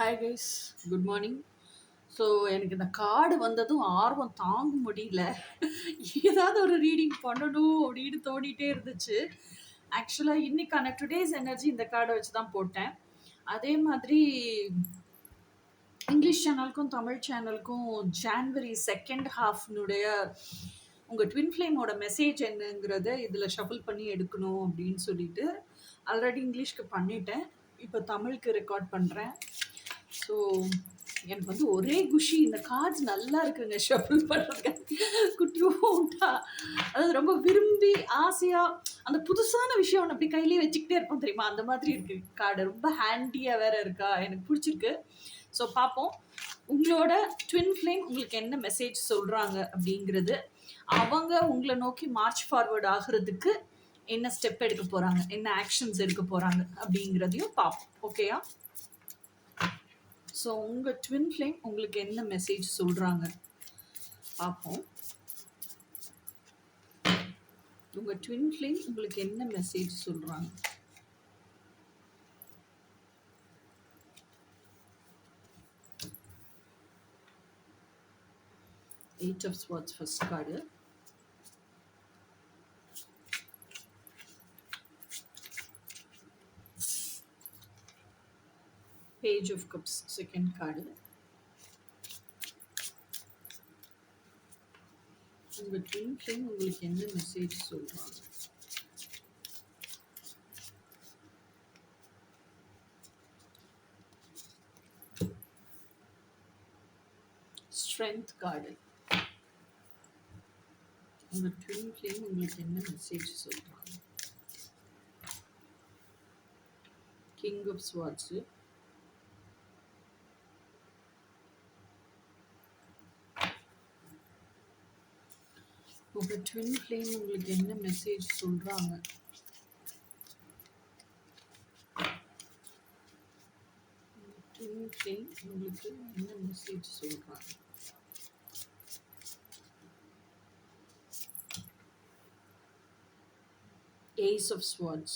Hi guys, good morning. So எனக்கு இந்த card வந்ததும் ஆர்வம் தாங்க முடியல. ஏதாவது ஒரு ரீடிங் பண்ணணும் அப்படின்னு தோண்டிகிட்டே இருந்துச்சு. ஆக்சுவலாக இன்னைக்கான டுடேஸ் எனர்ஜி இந்த கார்டை வச்சு தான் போட்டேன். அதே மாதிரி இங்கிலீஷ் சேனலுக்கும் தமிழ் சேனலுக்கும் ஜான்வரி செகண்ட் ஹாஃப்னுடைய உங்கள் ட்வின் ஃப்ளேமோட மெசேஜ் என்னங்கிறத இதில் ஷஃபிள் பண்ணி எடுக்கணும் அப்படின்னு சொல்லிட்டு ஆல்ரெடி இங்கிலீஷ்க்கு பண்ணிட்டேன். இப்போ தமிழுக்கு ரெக்கார்ட் பண்ணுறேன். ஸோ எனக்கு வந்து ஒரே குஷி, இந்த கார்ட்ஸ் நல்லா இருக்குங்க ஷஃபிள் பண்ணுறதுக்கு. குட்டியோண்டா, அதாவது ரொம்ப விரும்பி ஆசையாக அந்த புதுசான விஷயம் ஒன்று அப்படி கையிலேயே வச்சுக்கிட்டே இருப்போம் தெரியுமா, அந்த மாதிரி இருக்குது கார்டு. ரொம்ப ஹேண்டியாக வேற இருக்கா, எனக்கு பிடிச்சிருக்கு. ஸோ பார்ப்போம் உங்களோட ட்வின் ஃப்ளேம் உங்களுக்கு என்ன மெசேஜ் சொல்கிறாங்க அப்படிங்கிறது. அவங்க உங்களை நோக்கி மார்ச் ஃபார்வர்ட் ஆகிறதுக்கு என்ன ஸ்டெப் எடுக்க போகிறாங்க, என்ன ஆக்ஷன்ஸ் எடுக்க போகிறாங்க அப்படிங்கிறதையும் பார்ப்போம். ஓகேயா? ஸோ உங்கள் ட்வின் ஃப்ளேம் உங்களுக்கு என்ன மெசேஜ் சொல்கிறாங்க பார்ப்போம். உங்கள் ட்வின் ஃப்ளேம் உங்களுக்கு என்ன மெசேஜ் சொல்கிறாங்க? Eight of Swords first card. Page of Cups second card. உங்க ட்வின் ஃப்ளேம் உங்களுக்கு என்ன மெசேஜ் சொல்றாங்க? Strength card. உங்க ட்வின் ஃப்ளேம் உங்களுக்கு என்ன மெசேஜ் சொல்றாங்க? King of swords. உங்க ட்வின் ஃப்ளேம் உங்களுக்கு என்ன மெசேஜ் சொல்றாங்க? ட்வின் ஃப்ளேம் உங்களுக்கு என்ன மெசேஜ் சொல்றாங்க? Ace of Swords.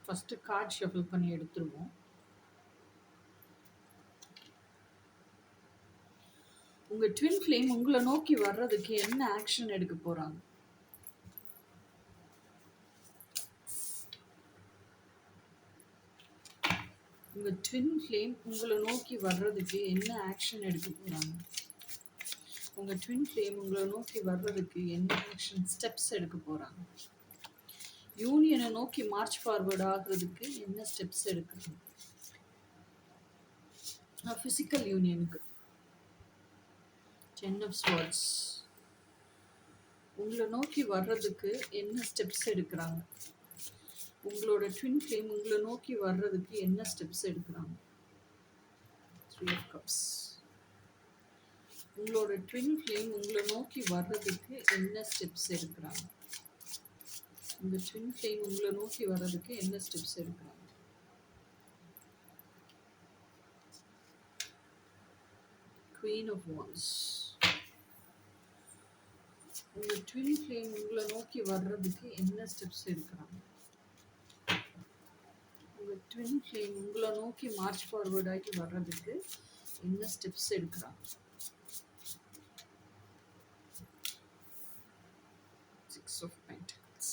First card shuffle பண்ணி எடுத்துருவோம். உங்க ட்வின் ஃப்ளேம் உங்களை நோக்கி வர்றதுக்கு என்ன ஆக்ஷன் எடுக்க போறாங்க? உங்க ட்வின் ஃப்ளேம் உங்களை நோக்கி வர்றதுக்கு என்ன ஆக்ஷன் எடுக்க போறாங்க? உங்க ட்வின் ஃப்ளேம் உங்களை நோக்கி வர்றதுக்கு என்ன ஆக்ஷன் ஸ்டெப்ஸ் எடுக்க போறாங்க? யூனியனை நோக்கி மார்ச் ஃபார்வர்ட் ஆகிறதுக்கு என்ன ஸ்டெப்ஸ் எடுக்கணும்? ஃபிசிக்கல் யூனியனுக்கு. Ten of swords. உங்களை நோக்கி வர்றதுக்கு என்ன ஸ்டெப்ஸ் எடுக்கிறாங்க? உங்களோட ட்வின் ஃப்ளேம் உங்களை நோக்கி வர்றதுக்கு என்ன ஸ்டெப்ஸ் எடுக்கிறாங்க? Three of cups. உங்களோட ட்வின் ஃப்ளேம் உங்களை நோக்கி வர்றதுக்கு என்ன ஸ்டெப்ஸ் எடுக்கிறாங்க? உங்க ட்வின் ஃப்ளேம் உங்களை நோக்கி வர்றதுக்கு என்ன ஸ்டெப்ஸ் எடுக்கிறாங்க? Queen of wands. உங்க ட்வின் ஃப்ளேம் உங்களை நோக்கி வர்றதுக்கு என்ன ஸ்டெப்ஸ் எடுக்கிறாங்க? உங்க ட்வின் ஃப்ளேம் உங்களை நோக்கி மார்ச் ஃபார்வர்ட் ஆகி வர்றதுக்கு என்ன ஸ்டெப்ஸ் எடுக்கிறாங்க? Six of pentacles.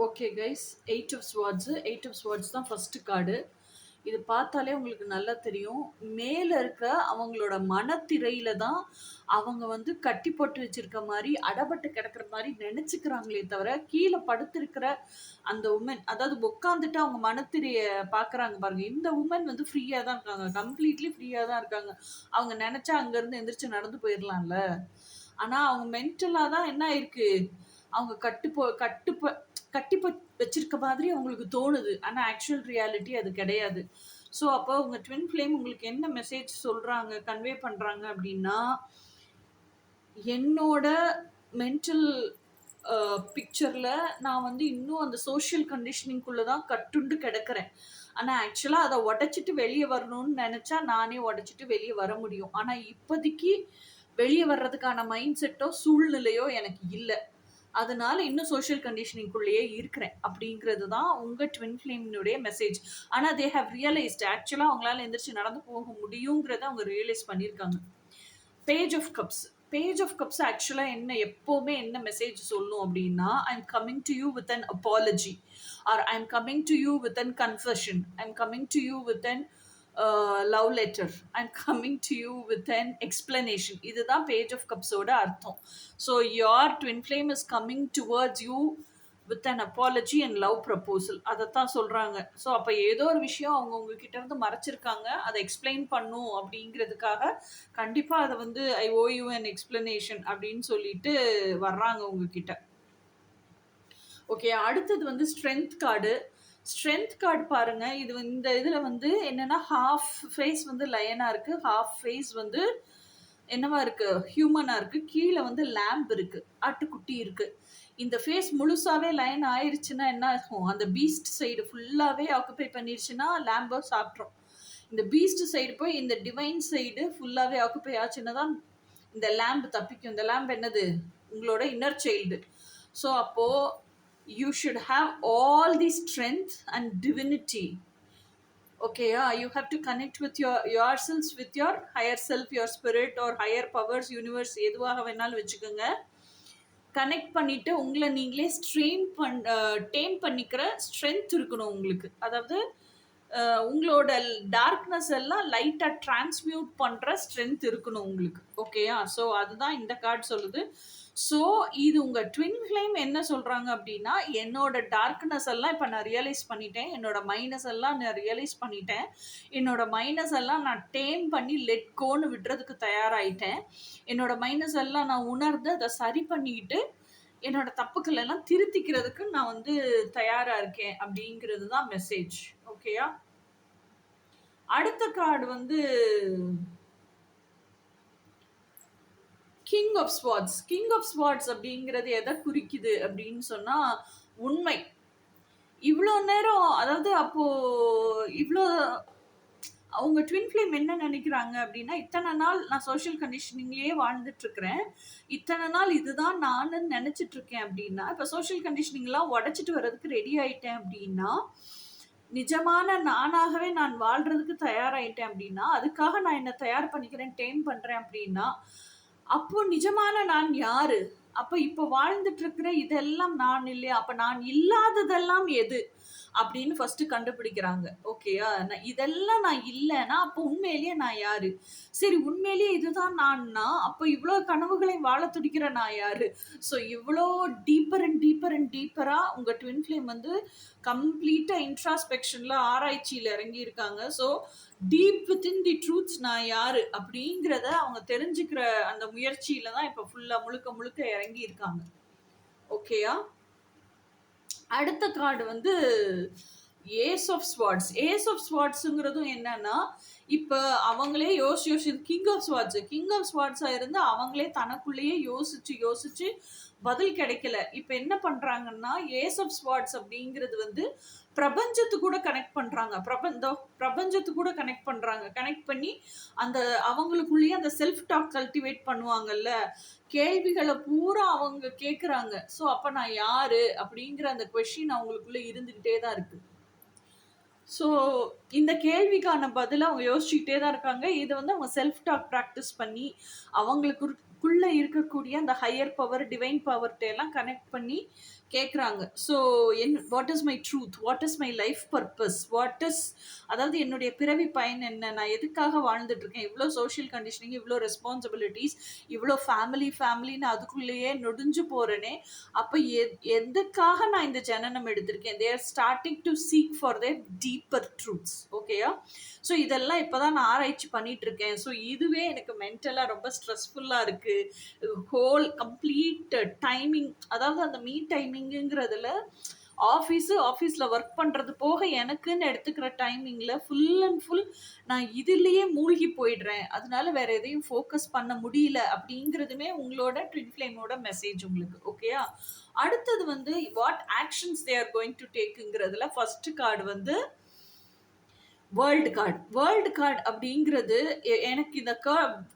Okay guys, eight of swords. Eight of swords தான் ஃபர்ஸ்ட் கார்டு. இது பார்த்தாலே உங்களுக்கு நல்லா தெரியும், மேலே இருக்கிற அவங்களோட மனத்திரையில தான் அவங்க வந்து கட்டி போட்டு வச்சிருக்க மாதிரி, அடப்பட்டு கிடக்கிற மாதிரி நினைச்சுக்கிறாங்களே தவிர, கீழே படுத்திருக்கிற அந்த உமன், அதாவது உட்காந்துட்டு அவங்க மனத்திரைய பார்க்குறாங்க பாருங்க, இந்த உமன் வந்து ஃப்ரீயாக தான் இருக்காங்க, கம்ப்ளீட்லி ஃப்ரீயாக தான் இருக்காங்க. அவங்க நினச்சா அங்கேருந்து எந்திரிச்சு நடந்து போயிடலாம்ல. ஆனால் அவங்க மென்டலாக தான் என்ன ஆயிருக்கு, அவங்க கட்டி வச்சிருக்க மாதிரி அவங்களுக்கு தோணுது. ஆனால் ஆக்சுவல் ரியாலிட்டி அது கிடையாது. ஸோ அப்போ உங்கள் ட்வின் ஃப்ளேம் உங்களுக்கு என்ன மெசேஜ் சொல்கிறாங்க, கன்வே பண்ணுறாங்க அப்படின்னா, என்னோட மென்டல் பிக்சரில் நான் வந்து இன்னும் அந்த சோஷியல் கண்டிஷனிங்குள்ளே தான் கட்டுண்டு கிடக்கிறேன். ஆனால் ஆக்சுவலாக அதை உடச்சிட்டு வெளியே வரணும்னு நினச்சா நானே உடச்சிட்டு வெளியே வர முடியும். ஆனால் இப்போதைக்கு வெளியே வர்றதுக்கான மைண்ட் செட்டோ சூழ்நிலையோ எனக்கு இல்லை. அதனால இன்னும் சோஷியல் கண்டிஷனிங்குள்ளேயே இருக்கிறேன் அப்படிங்கிறது தான் உங்கள் ட்வின் ஃப்ளேமினுடைய மெசேஜ். ஆனால் தே ஹவ் ரியலைஸ்ட் ஆக்சுவலாக அவங்களால எந்திரிச்சு நடந்து போக முடியுங்கிறத அவங்க ரியலைஸ் பண்ணியிருக்காங்க. Page of cups. Page of cups ஆக்சுவலாக என்ன எப்போவுமே என்ன மெசேஜ் சொல்லணும் அப்படின்னா, I am coming to you with an apology or I am coming to you with an confession, I am coming to you with an love letter, I am coming to you with an explanation. இதுதான் page of கப்ஸோட அர்த்தம். So your twin flame is coming towards you with an apology and love proposal. அதைத்தான் சொல்கிறாங்க. So அப்போ ஏதோ ஒரு விஷயம் அவங்க உங்ககிட்ட இருந்து மறைச்சிருக்காங்க, அதை எக்ஸ்பிளைன் பண்ணும் அப்படிங்கிறதுக்காக கண்டிப்பாக அதை வந்து ஐ ஓ யூ அன் எக்ஸ்பிளனேஷன் அப்படின்னு சொல்லிட்டு வர்றாங்க உங்ககிட்ட. ஓகே, அடுத்தது வந்து ஸ்ட்ரென்த் கார்டு. ஸ்ட்ரென்த் கார்டு பாருங்க, இது இந்த இதில் வந்து என்னன்னா ஹாஃப் ஃபேஸ் வந்து லயனாக இருக்குது, ஹாஃப் ஃபேஸ் வந்து என்னவா இருக்கு ஹியூமனா இருக்கு, கீழே வந்து லேம்ப் இருக்கு, ஆட்டுக்குட்டி இருக்கு. இந்த ஃபேஸ் முழுசாவே லைன் ஆயிருச்சுன்னா என்ன ஆகும், அந்த பீஸ்ட் சைடு ஃபுல்லாவே ஆக்குபை பண்ணிருச்சுன்னா லேம்பை சாப்பிட்றோம். இந்த பீஸ்ட் சைடு போய் இந்த டிவைன் சைடு ஃபுல்லாவே ஆக்குபை ஆச்சுன்னா தான் இந்த லேம்ப் தப்பிக்கும். இந்த லேம்ப் என்னது, உங்களோட இன்னர் சைல்டு. ஸோ அப்போ you should have all the strength and divinity. Okay, yeah, you have to connect with yourselves, with your higher self, your spirit or higher powers, universe, எதுவாக வேணாலும் வச்சுக்கோங்க. Connect பண்ணிட்டு உங்களை நீங்களே dam பண்ணிக்கிற strength இருக்கணும் உங்களுக்கு. அதாவது உங்களோட டார்க்னஸ் எல்லாம் லைட்டாக டிரான்ஸ்மியூட் பண்ணுற ஸ்ட்ரென்த் இருக்கணும் உங்களுக்கு. ஓகேயா? ஸோ அதுதான் இந்த கார்டு சொல்லுது. ஸோ இது உங்கள் ட்வின் ஃப்ளேம் என்ன சொல்கிறாங்க அப்படின்னா, என்னோட டார்க்னஸ் எல்லாம் இப்போ நான் ரியலைஸ் பண்ணிட்டேன், என்னோட மைனஸ் எல்லாம் நான் ரியலைஸ் பண்ணிட்டேன், என்னோட மைனஸ் எல்லாம் நான் டேம் பண்ணி லெட் கோன்னு விடுறதுக்கு தயாராகிட்டேன், என்னோட மைனஸ் எல்லாம் நான் உணர்ந்து அதை சரி பண்ணிக்கிட்டு என்னோட தப்புக்கள் எல்லாம் திருத்திக்கிறதுக்கு நான் வந்து தயாராக இருக்கேன் அப்படிங்கிறது தான் மெசேஜ். ஓகேயா? அடுத்த கார்டு வந்து king of swords. King of swords அப்படிங்கிறது எதை குறிக்குது அப்படின்னு சொன்னா உண்மை. இவ்வளோ நேரம், அதாவது அப்போ இவ்வளோ அவங்க ட்வின் ஃப்ளேம் என்ன நினைக்கிறாங்க அப்படின்னா, இத்தனை நாள் நான் சோஷியல் கண்டிஷனிங்லேயே வாழ்ந்துட்டு இருக்கிறேன், இத்தனை நாள் இதுதான் நான் நினைச்சிட்டு இருக்கேன் அப்படின்னா, இப்போ சோஷியல் கண்டிஷனிங்லாம் உடைச்சிட்டு வர்றதுக்கு ரெடி ஆயிட்டேன் அப்படின்னா, நிஜமான நானாகவே நான் வாழ்றதுக்கு தயாராயிட்டேன் அப்படின்னா, அதுக்காக நான் என்ன தயார் பண்ணிக்கிறேன், டேம் பண்றேன் அப்படின்னா, அப்போ நிஜமான நான் யாரு? அப்ப இப்ப வாழ்ந்துட்டு இருக்கிற இதெல்லாம் நான் இல்லையா? அப்ப நான் இல்லாததெல்லாம் எது அப்படின்னு ஃபர்ஸ்ட் கண்டுபிடிக்கிறாங்க. ஓகேயா? இதெல்லாம் நான் இல்லைன்னா அப்போ உண்மையிலேயே நான் யாரு? சரி, உண்மையிலேயே இதுதான் நான்னா அப்போ இவ்வளோ கனவுகளை வாழ துடிக்கிற நான் யாரு? ஸோ இவ்வளோ டீப்பர் அண்ட் டீப்பர் அண்ட் டீப்பரா உங்க ட்வின் ஃப்ளேம் வந்து கம்ப்ளீட்டா இன்ட்ராஸ்பெக்ஷன்ல ஆராய்ச்சியில இறங்கி இருக்காங்க. ஸோ டீப் வித்தின் தி ட்ரூத்ஸ் நான் யாரு அப்படிங்கிறத அவங்க தெரிஞ்சுக்கிற அந்த முயற்சியில தான் இப்போ ஃபுல்லா முழுக்க முழுக்க இறங்கி இருக்காங்க. ஓகேயா? அடுத்த கார்டு வந்து ace of swords. Ace of ஸ்வார்ட்ஸுங்கிறதும் என்னன்னா, இப்போ அவங்களே யோசிச்சு king of swords, king of ஸ்வார்ட்ஸா இருந்து அவங்களே தனக்குள்ளேயே யோசிச்சு பதில் கிடைக்கல. இப்போ என்ன பண்றாங்கன்னா, ஏஸ் ஆஃப் ஸ்வார்ட்ஸ் அப்படிங்கிறது வந்து பிரபஞ்சத்து கூட கனெக்ட் பண்றாங்க. பிரபஞ்சத்து கூட கனெக்ட் பண்றாங்க. கனெக்ட் பண்ணி அந்த அவங்களுக்குள்ளேயே அந்த செல்ஃப் டாக் கல்டிவேட் பண்ணுவாங்கல்ல, கேள்விகளை பூரா அவங்க கேட்குறாங்க. ஸோ அப்போ நான் யாரு அப்படிங்கிற அந்த கொஸ்டின் அவங்களுக்குள்ள இருந்துகிட்டே தான் இருக்கு. ஸோ இந்த கேள்விக்கான பதில அவங்க யோசிச்சுக்கிட்டே தான் இருக்காங்க. இதை வந்து அவங்க செல்ஃப் டாக் ப்ராக்டிஸ் பண்ணி அவங்களுக்குள்ள இருக்கக்கூடிய அந்த ஹையர் பவர், டிவைன் பவர்கிட்ட எல்லாம் கனெக்ட் பண்ணி கேட்குறாங்க. So what is my truth, what is my life purpose, what is, அதாவது என்னுடைய பிறவி பயன் என்ன, நான் எதுக்காக வாழ்ந்துட்டு இருக்கேன், இவ்வளோ சோஷியல் கண்டிஷனிங், இவ்வளோ ரெஸ்பான்சிபிலிட்டிஸ், இவ்வளோ ஃபேமிலின்னு அதுக்குள்ளேயே நொடிஞ்சு போகிறேனே, அப்போ எதுக்காக நான் இந்த ஜனனம் எடுத்திருக்கேன். They are starting to seek for their deeper truths. ஓகேயா? ஸோ இதெல்லாம் இப்போ தான் நான் ஆராய்ச்சி பண்ணிட்டு இருக்கேன். ஸோ இதுவே எனக்கு மென்டலாக ரொம்ப ஸ்ட்ரெஸ்ஃபுல்லாக இருக்குது. ஹோல் கம்ப்ளீட் டைமிங், அதாவது அந்த மீ டைமிங்குங்கிறதுல ஆஃபீஸில் ஒர்க் பண்ணுறது போக எனக்குன்னு எடுத்துக்கிற டைமிங்கில் ஃபுல் அண்ட் ஃபுல் நான் இதுலேயே மூழ்கி போயிடுறேன். அதனால வேற எதையும் ஃபோக்கஸ் பண்ண முடியல அப்படிங்கிறதுமே உங்களோட ட்வின் ஃப்ளேமோட மெசேஜ் உங்களுக்கு. ஓகேயா? அடுத்தது வந்து what actions they are going to டேக்குங்கிறதுல ஃபர்ஸ்ட் கார்டு வந்து வேர்ல்டு கார்டு அப்படிங்கிறது எனக்கு இந்த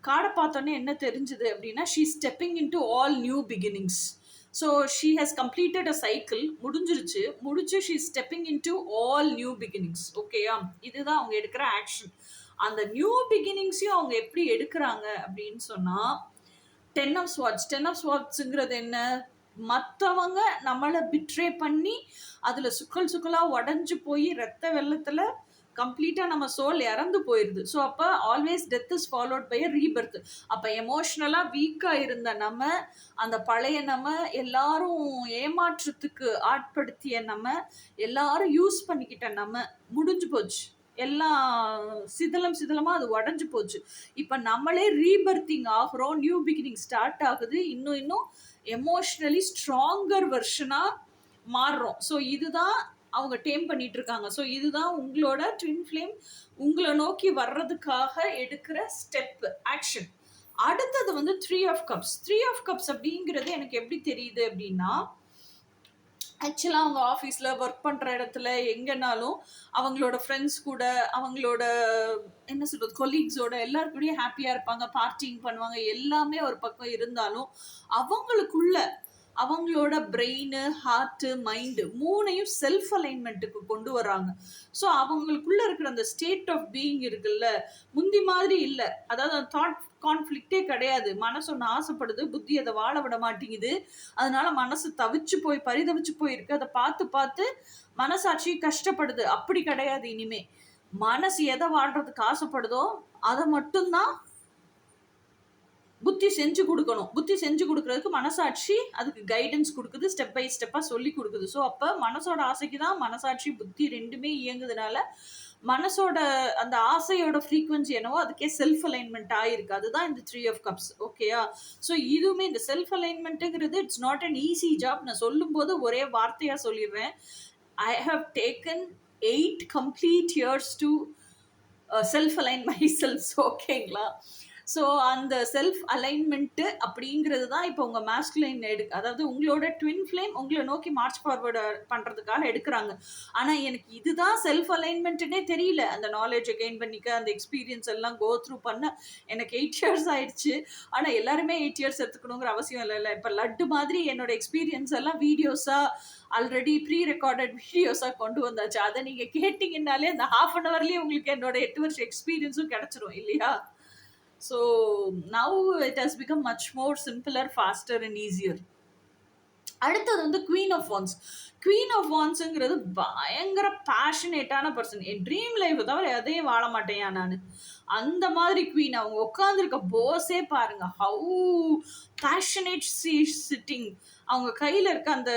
கார்டை பார்த்தோன்னே என்ன தெரிஞ்சுது அப்படின்னா, she stepping into all new beginnings. So she has completed a cycle, முடிச்சு she stepping into all new beginnings. ஓகேயா, இதுதான் அவங்க எடுக்கிற ஆக்ஷன். அந்த நியூ பிகினிங்ஸையும் அவங்க எப்படி எடுக்கிறாங்க அப்படின்னு சொன்னால், 10 ஆஃப் ஸ்வாட்ஸுங்கிறது என்ன, மற்றவங்க நம்மளை பிட்ரே பண்ணி அதில் சுக்கலாக உடஞ்சி போய் ரத்த வெள்ளத்தில் கம்ப்ளீட்டாக நம்ம சோல் இறந்து போயிடுது. ஸோ அப்போ always death is followed by a rebirth. அப்போ எமோஷ்னலாக வீக்காக இருந்த நம்ம, அந்த பழைய நம்ம, எல்லாரும் ஏமாற்றத்துக்கு ஆட்படுத்திய நம்ம, எல்லாரும் யூஸ் பண்ணிக்கிட்ட நம்ம முடிஞ்சு போச்சு. எல்லாம் சிதலமாக அது உடஞ்சி போச்சு. இப்போ நம்மளே ரீபர்த்திங் ஆகிறோம், நியூ பிகினிங் ஸ்டார்ட் ஆகுது, இன்னும் எமோஷ்னலி ஸ்ட்ராங்கர் வெர்ஷனாக மாறுறோம். ஸோ இதுதான் அவங்க டேம் பண்ணிட்டு இருக்காங்க. ஸோ இதுதான் உங்களோட ட்வின் ஃப்ளேம் உங்களை நோக்கி வர்றதுக்காக எடுக்கிற ஸ்டெப் ஆக்ஷன். அடுத்தது வந்து 3 ஆஃப் கப்ஸ் அப்படிங்கிறது எனக்கு எப்படி தெரியுது அப்படின்னா, ஆக்சுவலாக அவங்க ஆஃபீஸில் ஒர்க் பண்ணுற இடத்துல எங்கேனாலும் அவங்களோட ஃப்ரெண்ட்ஸ் கூட, அவங்களோட என்ன சொல்கிறது, கொலீக்ஸோட எல்லாருக்கூடயும் ஹாப்பியாக இருப்பாங்க, பார்ட்டிங் பண்ணுவாங்க, எல்லாமே ஒரு பக்கம் இருந்தாலும் அவங்களுக்குள்ள அவங்களோட பிரெயின், ஹார்ட்டு, மைண்டு மூணையும் செல்ஃப் அலைன்மெண்ட்டுக்கு கொண்டு வராங்க. ஸோ அவங்களுக்குள்ள இருக்கிற அந்த ஸ்டேட் ஆஃப் பீயிங் இருக்குல்ல, முந்தி மாதிரி இல்லை. அதாவது அந்த தாட் கான்ஃப்ளிக்டே கிடையாது. மனசு ஒன்று ஆசைப்படுது, புத்தி அதை வாழ விட மாட்டேங்குது. அதனால மனசு பரிதவிச்சு போயிருக்கு. அதை பார்த்து மனசாட்சி கஷ்டப்படுது. அப்படி கிடையாது. இனிமே மனசு எதை வாழ்றதுக்கு ஆசைப்படுதோ அதை மட்டும்தான் புத்தி செஞ்சு கொடுக்கணும். புத்தி செஞ்சு கொடுக்கறதுக்கு மனசாட்சி அதுக்கு கைடன்ஸ் கொடுக்குது, ஸ்டெப் பை ஸ்டெப்பாக சொல்லி கொடுக்குது. ஸோ அப்போ மனசோட ஆசைக்கு தான் மனசாட்சி புத்தி ரெண்டுமே இயங்குதுனால மனசோட அந்த ஆசையோட ஃப்ரீக்வன்சி என்னவோ அதுக்கே செல்ஃப் அலைன்மெண்ட் ஆயிருக்கு. அதுதான் இந்த 3 ஆஃப் கப்ஸ். ஓகேயா, ஸோ இதுவுமே இந்த செல்ஃப் அலைன்மெண்ட்டுங்கிறது it's not an easy job. நான் சொல்லும்போது ஒரே வார்த்தையாக சொல்லிடுறேன். I have taken 8 complete years to self align myself. ஓகேங்களா, ஸோ அந்த செல்ஃப் அலைன்மெண்ட்டு அப்படிங்கிறது தான் இப்போ உங்கள் மாஸ்குலைன் அதாவது உங்களோட ட்வின் ஃப்ளேம் உங்களை நோக்கி மார்ச் ஃபார்வர்டு பண்ணுறதுக்காக எடுக்கிறாங்க. ஆனால் எனக்கு இதுதான் செல்ஃப் அலைன்மெண்ட்டுனே தெரியல. அந்த நாலேஜை கெயின் பண்ணிக்க, அந்த எக்ஸ்பீரியன்ஸ் எல்லாம் கோ த்ரூ பண்ண எனக்கு 8 years ஆயிடுச்சு. ஆனால் எல்லாருமே 8 years எடுத்துக்கணுங்கிற அவசியம் இல்லை. இப்போ லட்டு மாதிரி என்னோட எக்ஸ்பீரியன்ஸ் எல்லாம் வீடியோஸாக ஆல்ரெடி ப்ரீ ரெக்கார்டட் வீடியோஸாக கொண்டு வந்தாச்சு. அதை நீங்கள் கேட்டிங்கன்னாலே அந்த 1/2 hourலேயே உங்களுக்கு என்னோட 8 வருஷம் எக்ஸ்பீரியன்ஸும் கிடச்சிரும் இல்லையா? So now it has become much more simpler, faster and easier. அடுத்தது வந்து குவீன் ஆஃப் வான்ஸுங்கிறது பயங்கர பேஷனேட்டான பர்சன். என் ட்ரீம் லைஃப் தவிர எதையும் வாழ மாட்டேயா நான். அந்த மாதிரி குவீன். அவங்க உட்காந்துருக்க போஸே பாருங்க, ஹவு பேஷனேட் சிட்டிங். அவங்க கையில் இருக்க அந்த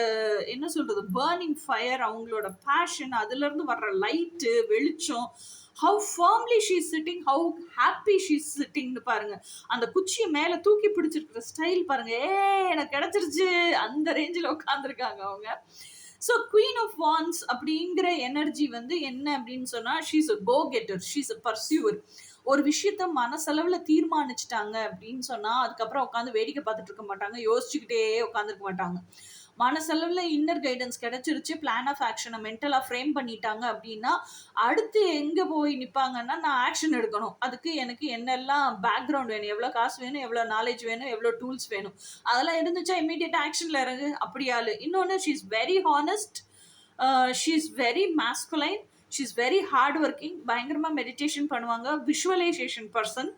என்ன சொல்றது, பர்னிங் ஃபயர், அவங்களோட பேஷன், அதுலேருந்து வர்ற லைட்டு வெளிச்சம், how firmly she is sitting, how happy she is sitting பாருங்க. அந்த குச்சியை மேலே தூக்கி பிடிச்சிருக்கிற ஸ்டைல் பாருங்க, எனக்கு கிடைச்சிருச்சு அந்த ரேஞ்சில் உட்காந்துருக்காங்க அவங்க. ஸோ குவீன் ஆஃப் வான்ஸ் அப்படிங்கிற எனர்ஜி வந்து என்ன அப்படின்னு சொன்னால், she's a go getter, she's a pursuer. ஒரு விஷயத்த மனசளவில் தீர்மானிச்சிட்டாங்க அப்படின்னு சொன்னால் அதுக்கப்புறம் உட்காந்து வேடிக்கை பார்த்துட்டு இருக்க மாட்டாங்க, யோசிச்சுக்கிட்டே உட்காந்துருக்க மாட்டாங்க. மனசளவில் இன்னர் கைடன்ஸ் கிடைச்சிருச்சு, பிளான் ஆஃப் ஆக்ஷனை மென்டலாக ஃப்ரேம் பண்ணிட்டாங்க அப்படின்னா அடுத்து எங்கே போய் நிற்பாங்கன்னா, நான் ஆக்ஷன் எடுக்கணும், அதுக்கு எனக்கு என்னெல்லாம் பேக்ரவுண்ட் வேணும், எவ்வளோ காசு வேணும், எவ்வளோ நாலேஜ் வேணும், எவ்வளோ டூல்ஸ் வேணும், அதெல்லாம் இருந்துச்சா இம்மீடியட்டாக ஆக்ஷனில் இறங்கு, அப்படியாள். இன்னொன்று, she is very honest, she is very masculine, she is very hard working, பயங்கரமாக மெடிடேஷன் பண்ணுவாங்க, விஷுவலைசேஷன் பர்சன்.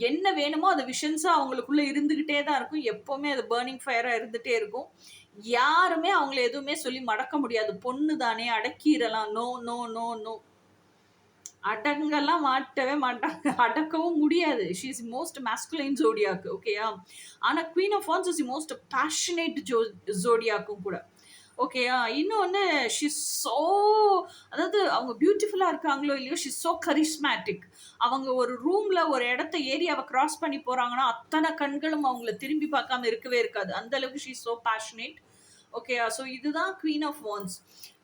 என்ன வேணுமோ அது விஷன்ஸாக அவங்களுக்குள்ளே இருந்துக்கிட்டே தான் இருக்கும், எப்போவுமே அது பர்னிங் ஃபயராக இருந்துகிட்டே இருக்கும். யாருமே அவங்கள எதுவுமே சொல்லி மடக்க முடியாது. பொண்ணு தானே அடக்கிடலாம், நோ நோ நோ நோ, அடங்கெல்லாம் மாட்டவே மாட்டாங்க, அடக்கவும் முடியாது. She is most masculine zodiac. ஓகேயா, ஆனால் queen of wands is most passionate ஜோடியாக்கும் கூட. ஓகேயா, இன்னொன்று, ஷீஸ் ஸோ, அதாவது அவங்க பியூட்டிஃபுல்லாக இருக்காங்களோ இல்லையோ, ஷீஸ் ஸோ கரிஸ்மேட்டிக். அவங்க ஒரு ரூமில் ஒரு இடத்த ஏரியாவை கிராஸ் பண்ணி போகிறாங்கன்னா அத்தனை கண்களும் அவங்கள திரும்பி பார்க்காம இருக்கவே இருக்காது, அந்த அளவுக்கு ஷீஸ் ஸோ பேஷனேட். ஓகேயா, ஸோ இதுதான் குவீன் ஆஃப் வான்ஸ்.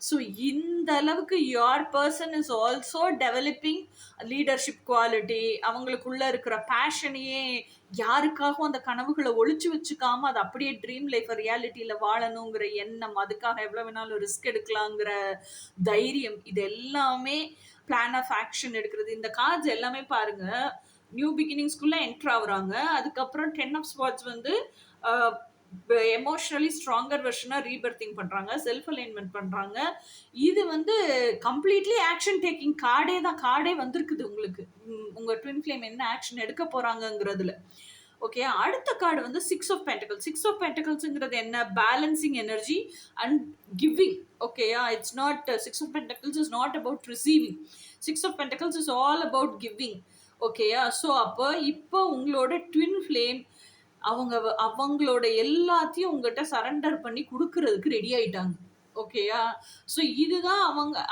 ஸோ இந்த அளவுக்கு your person is also developing leadership quality, அவங்களுக்குள்ள இருக்கிற பேஷனையே யாருக்காகவும் அந்த கனவுகளை ஒளிச்சு வச்சுக்காம அது அப்படியே ட்ரீம் லைஃப் ரியாலிட்டியில வாழணுங்கிற எண்ணம், அதுக்காக எவ்வளவு வேணாலும் ரிஸ்க் எடுக்கலாங்கிற தைரியம், இது எல்லாமே பிளான் ஆஃப் ஆக்ஷன் எடுக்கிறது. இந்த கார்ட்ஸ் எல்லாமே பாருங்க, நியூ பிகினிங்ஸ்குள்ள என்டர் ஆகுறாங்க. அதுக்கப்புறம் 10 ஆஃப் ஸ்வாட்ஸ் வந்து எமோஷனலி ஸ்ட்ராங்கர் வெர்ஷனா ரீபர்த்திங் பண்றாங்க, செல்ஃப் அலைன்மெண்ட் பண்றாங்க. இது வந்து கம்ப்ளீட்லி ஆக்ஷன் டேக்கிங் கார்டே தான். கார்டே வந்திருக்குது உங்களுக்கு, உங்க ட்வின் ஃப்ளேம் என்ன ஆக்ஷன் எடுக்க போறாங்கங்கிறதுல. ஓகே, அடுத்த கார்டு வந்து 6 ஆஃப் பென்டக்கிள்ஸ். 6 ஆஃப் பென்டக்கிள்ஸ்ங்கிறது என்ன? Balancing energy and giving. ஓகேயா, it's not 6 of pentacles is not about receiving. 6 of pentacles is all about giving. ஓகேயா, ஸோ அப்போ இப்போ உங்களோட ட்வின் ஃப்ளேம் அவங்களோட எல்லாத்தையும் உங்ககிட்ட சரண்டர் பண்ணி கொடுக்கறதுக்கு ரெடி ஆயிட்டாங்க. ஓகேயா, ஸோ இதுதான்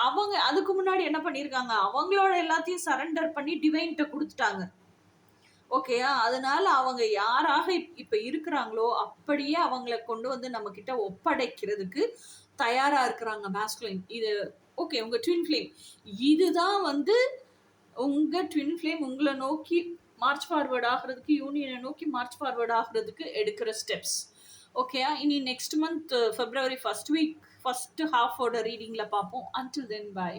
அவங்க அதுக்கு முன்னாடி என்ன பண்ணியிருக்காங்க, அவங்களோட எல்லாத்தையும் சரண்டர் பண்ணி டிவைன்கிட்ட கொடுத்துட்டாங்க. ஓகேயா, அதனால அவங்க யாராக இப்ப இருக்கிறாங்களோ அப்படியே அவங்கள கொண்டு வந்து நம்ம கிட்ட ஒப்படைக்கிறதுக்கு தயாரா இருக்கிறாங்க மாஸ்குலைன். இது ஓகே, உங்க ட்வின் ஃப்ளேம் இதுதான் வந்து உங்க ட்வின் ஃப்ளேம் உங்களை நோக்கி மார்ச் ஃபார்வர்ட் ஆகிறதுக்கு, யூனியனை நோக்கி மார்ச் ஃபார்வர்ட் ஆகிறதுக்கு எடுக்கிற ஸ்டெப்ஸ். ஓகேயா, இனி next month February 1st week first ஹாஃபோட ரீடிங்ல பார்ப்போம். Until then by.